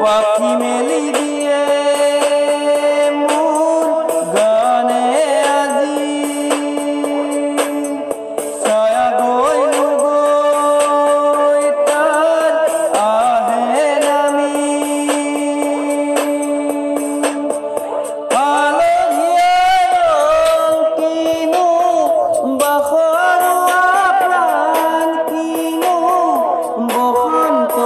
পাখি মেলি দিয়ে মন গানে আজি ছায়া গইল গৈ তাৰ আহে নামি আলহিয়াৰ কিনো বাখৰুৱা প্ৰাণ কিনো বসন্ত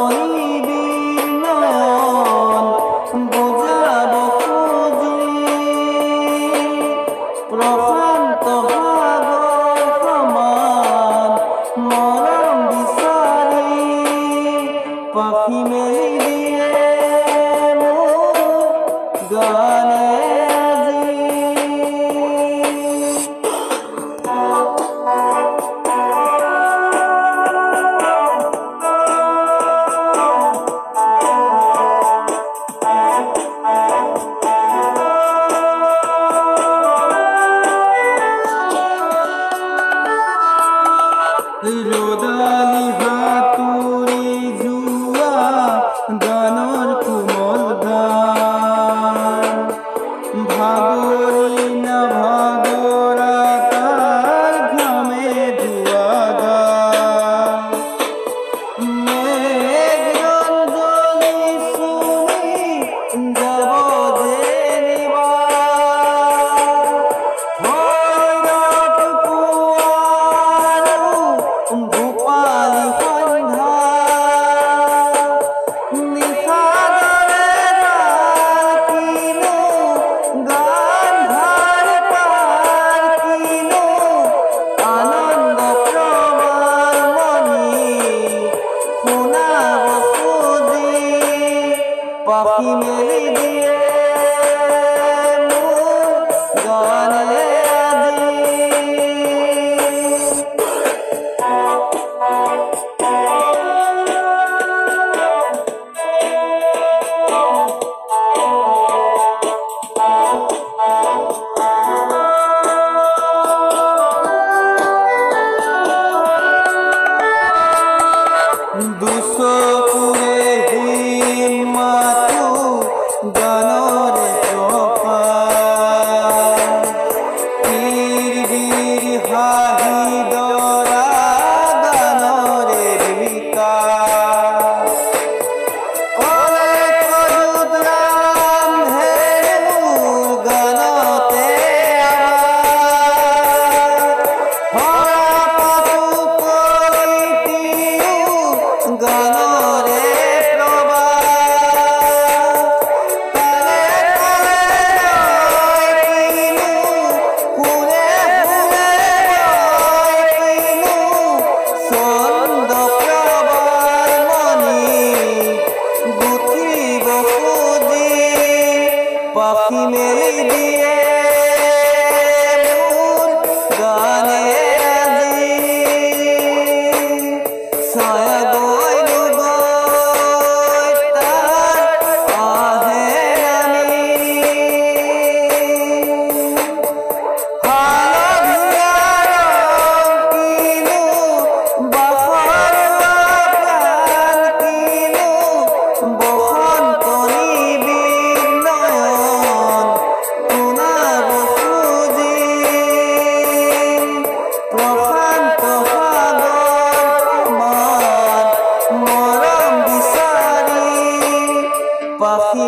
প্ৰশান্ত সাগৰ সমান মৰম বিচাৰি পাখি মেলি দিয়ে মোৰ গানে আজি ৰোদালি হাতুৰি জুয়া গানৰ কোমল গান ভাগৰি না ভাগৰা তাৰ ঘামে ধোৱা গান মেঘৰঞ্জনী শুনি যাব যেনিবা গোপালী সন্ধ্যা নিশাদৰে কিনো গান্ধাৰ পাৰ কিনো আনন্দ প্ৰবাল মণি শুনাব খুজি পাখি মেলি দিয়ে মোৰ গানে আজি দুচকুৰে হিমাটো গানৰে প্ৰপাৰ কিৰিৰ হাঁহি দৰা গানৰে বিকাৰ অনেক ৰাম হেৰুৰ গানতে গানৰে প্ৰবাহ তালে তালে কিনো ফুৰে ফুৰে কিনো ছন্দ প্ৰবাল মণি গুঠিব খুজি পাখি মেলি দিয়ে মোৰ গানে আজি ছায়া গইল গৈ তাৰ আহে নামি হালধীয়া ৰং কিনো বাখৰুৱা প্ৰাণ কিনো বসন্ত নিবিড় নয়ন শুনাব খুজি প্ৰশান্ত সাগৰ সমান মৰম বিচাৰি পাখি